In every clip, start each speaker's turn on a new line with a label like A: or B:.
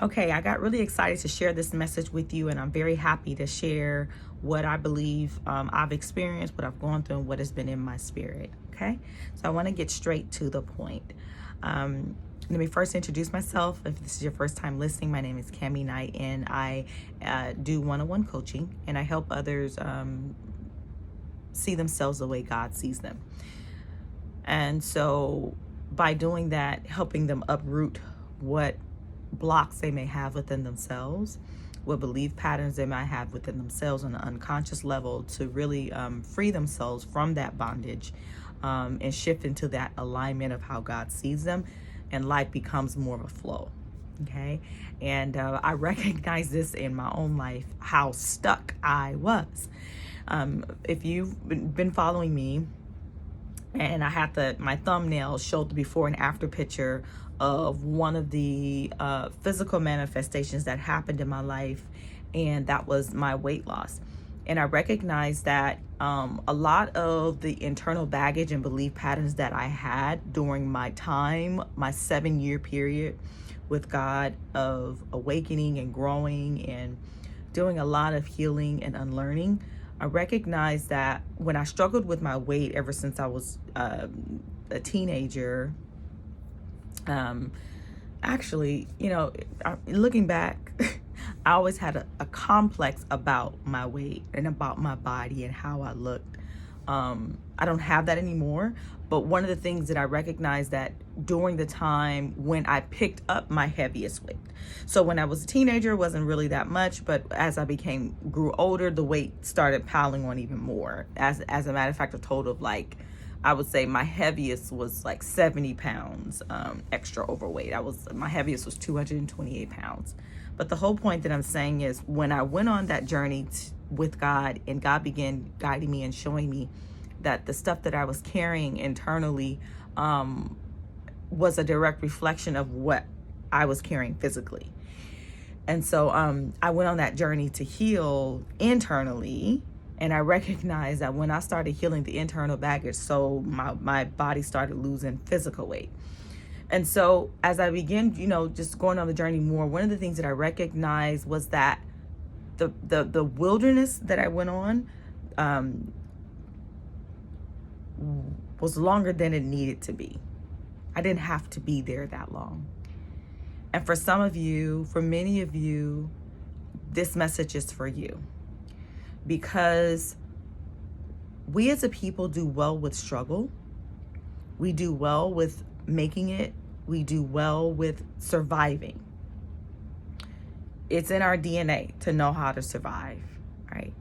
A: Okay, I got really excited to share this message with you, and I'm very happy to share what I believe I've experienced, what I've gone through, and what has been in my spirit. Okay, so I want to get straight to the point. Let me first introduce myself. If this is your first time listening, my name is Cami Knight, and I do one-on-one coaching, and I help others see themselves the way God sees them. And so by doing that, helping them uproot what blocks they may have within themselves, what belief patterns they might have within themselves on an unconscious level, to really free themselves from that bondage and shift into that alignment of how God sees them, and life becomes more of a flow. Okay, and I recognize this in my own life, how stuck I was. If you've been following me, and I had my thumbnail showed the before and after picture of one of the physical manifestations that happened in my life, and that was my weight loss. And I recognized that a lot of the internal baggage and belief patterns that I had during my 7-year period with God of awakening and growing and doing a lot of healing and unlearning, I recognized that when I struggled with my weight ever since I was a teenager, actually, looking back, I always had a complex about my weight and about my body and how I looked. I don't have that anymore. But one of the things that I recognized that during the time when I picked up my heaviest weight. So when I was a teenager, it wasn't really that much, but as I grew older, the weight started piling on even more. As a matter of fact, a total of I would say my heaviest was 70 pounds extra overweight. My heaviest was 228 pounds. But the whole point that I'm saying is, when I went on that journey with God, and God began guiding me and showing me that the stuff that I was carrying internally was a direct reflection of what I was carrying physically. And so I went on that journey to heal internally, and I recognized that when I started healing the internal baggage, so my body started losing physical weight. And so as I began, just going on the journey more, one of the things that I recognized was that the wilderness that I went on was longer than it needed to be. I didn't have to be there that long. And for many of you, this message is for you. Because we as a people do well with struggle. We do well with making it. We do well with surviving. It's in our DNA to know how to survive, right?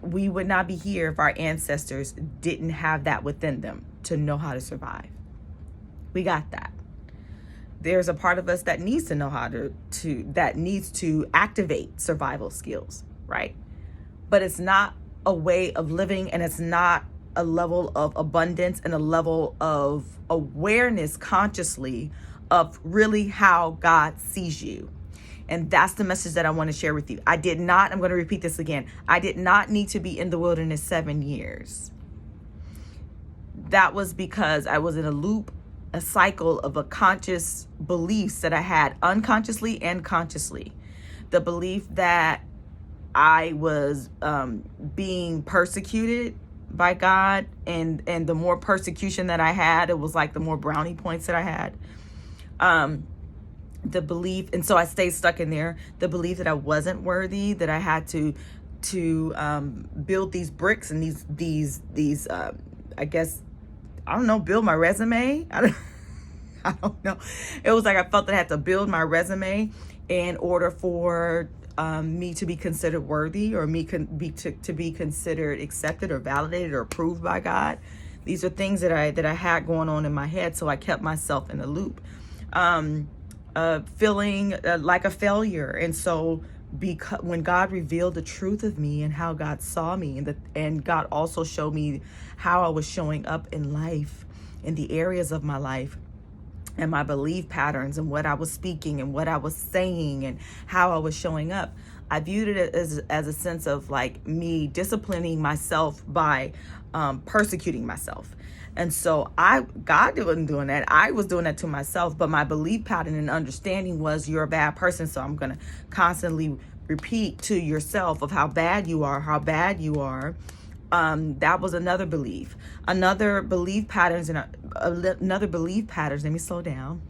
A: We would not be here if our ancestors didn't have that within them to know how to survive. We got that. There's a part of us that needs to know how that needs to activate survival skills, right? But it's not a way of living, and it's not a level of abundance and a level of awareness consciously of really how God sees you. And that's the message that I want to share with you. I'm going to repeat this again. I did not need to be in the wilderness 7 years. That was because I was in a loop, a cycle of conscious beliefs that I had unconsciously and consciously. The belief that I was being persecuted by God, and the more persecution that I had, it was the more brownie points that I had. The belief, and so I stayed stuck in there. The belief that I wasn't worthy, that I had to build these bricks and these I guess, I don't know, build my resume. I don't know. It was I felt that I had to build my resume in order for me to be considered worthy, or to be considered accepted or validated or approved by God. These are things that I had going on in my head, so I kept myself in a loop, feeling like a failure. And so when God revealed the truth of me and how God saw me, and God also showed me how I was showing up in life, in the areas of my life, and my belief patterns, and what I was speaking and what I was saying and how I was showing up, I viewed it as a sense of me disciplining myself by persecuting myself. And so God wasn't doing that. I was doing that to myself. But my belief pattern and understanding was, you're a bad person. So I'm going to constantly repeat to yourself of how bad you are, how bad you are. That was another belief. Another belief patterns let me slow down.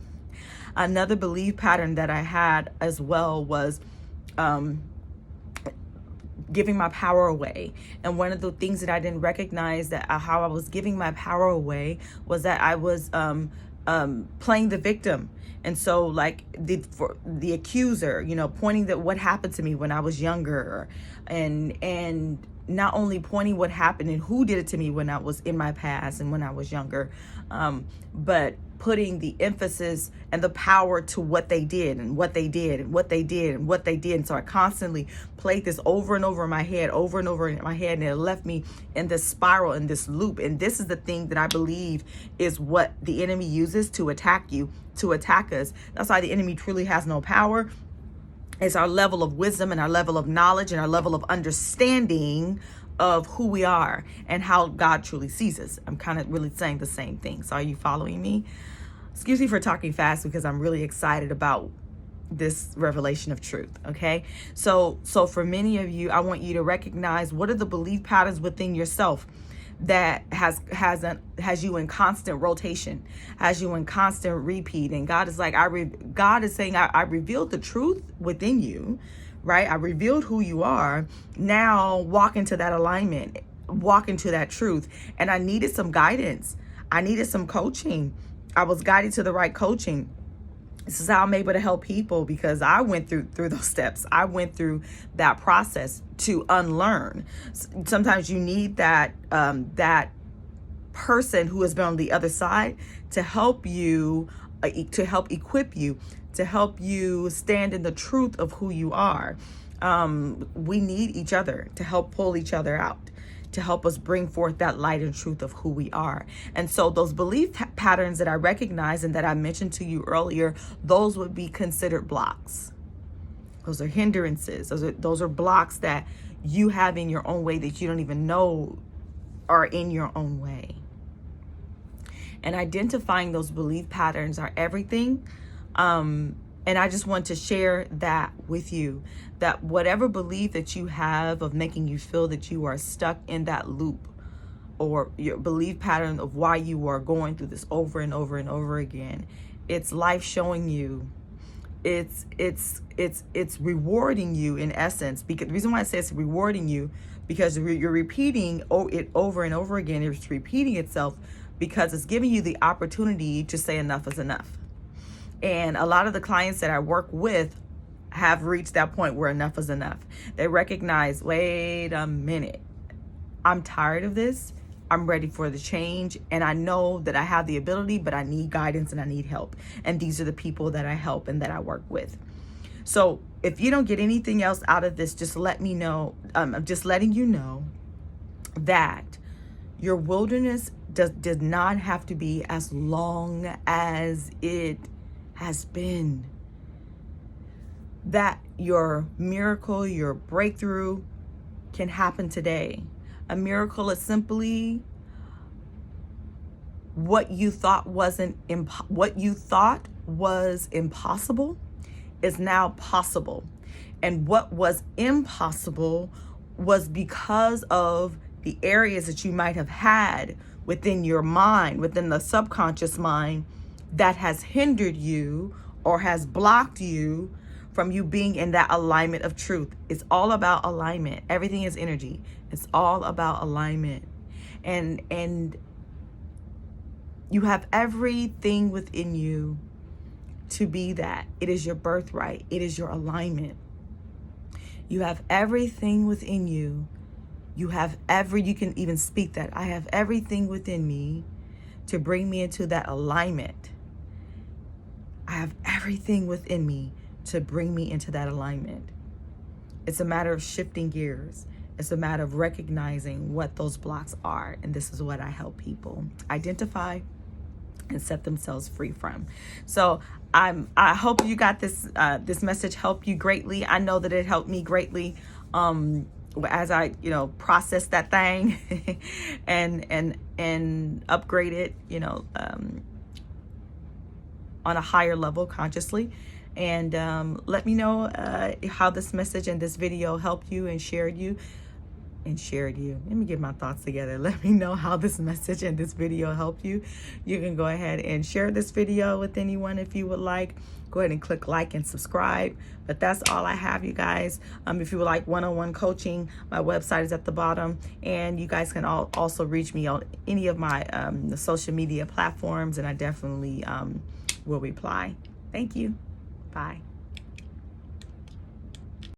A: Another belief pattern that I had as well was giving my power away. And one of the things that I didn't recognize, that how I was giving my power away, was that I was playing the victim. And so, like, for the accuser, pointing that what happened to me when I was younger, and not only pointing what happened and who did it to me when I was in my past and when I was younger, but putting the emphasis and the power to what they did and what they did and what they did and what they did. And so I constantly played this over and over in my head, and it left me in this spiral, in this loop. And this is the thing that I believe is what the enemy uses to attack you, to attack us. That's why the enemy truly has no power. It's our level of wisdom and our level of knowledge and our level of understanding of who we are and how God truly sees us. I'm kind of really saying the same thing. So are you following me? Excuse me for talking fast, because I'm really excited about this revelation of truth. Okay. So for many of you, I want you to recognize, what are the belief patterns within yourself that has you in constant rotation, has you in constant repeat. And God is like, God is saying, I revealed the truth within you, right? I revealed who you are. Now walk into that alignment, walk into that truth. And I needed some guidance. I needed some coaching. I was guided to the right coaching. This is how I'm able to help people, because I went through those steps. I went through that process to unlearn. Sometimes you need that person who has been on the other side to help you, to help equip you, to help you stand in the truth of who you are. We need each other to help pull each other out, to help us bring forth that light and truth of who we are. And so those belief patterns that I recognize and that I mentioned to you earlier, those would be considered blocks. Those are hindrances. Those are blocks that you have in your own way that you don't even know are in your own way. And identifying those belief patterns are everything. And I just want to share that with you, that whatever belief that you have of making you feel that you are stuck in that loop, or your belief pattern of why you are going through this over and over and over again, it's life showing you, it's rewarding you in essence. Because the reason why I say it's rewarding you, because you're repeating it over and over again. It's repeating itself because it's giving you the opportunity to say enough is enough. And a lot of the clients that I work with have reached that point where enough is enough. They recognize, wait a minute, I'm tired of this. I'm ready for the change. And I know that I have the ability, but I need guidance and I need help. And these are the people that I help and that I work with. So if you don't get anything else out of this, just let me know. I'm just letting you know that your wilderness does not have to be as long as it has been. That your miracle, your breakthrough can happen today. A miracle is simply what you thought was impossible is now possible. And what was impossible was because of the areas that you might have had within your mind, within the subconscious mind, that has hindered you or has blocked you from you being in that alignment of truth. It's all about alignment. Everything is energy. It's all about alignment. And you have everything within you to be that. It is your birthright. It is your alignment. You have everything within you. You can even speak that. I have everything within me to bring me into that alignment. I have everything within me to bring me into that alignment. It's a matter of shifting gears. It's a matter of recognizing what those blocks are. And this is what I help people identify and set themselves free from. So I hope you got this message help you greatly. I know that it helped me greatly. as I, process that thing and upgrade it, on a higher level consciously. And let me know how this message and this video helped you and shared you. Let me get my thoughts together. Let me know how this message and this video helped you. You can go ahead and share this video with anyone if you would like. Go ahead and click like and subscribe. But that's all I have, you guys. If you would like one-on-one coaching, my website is at the bottom. And you guys can also reach me on any of my the social media platforms. And I definitely will reply. Thank you. Bye.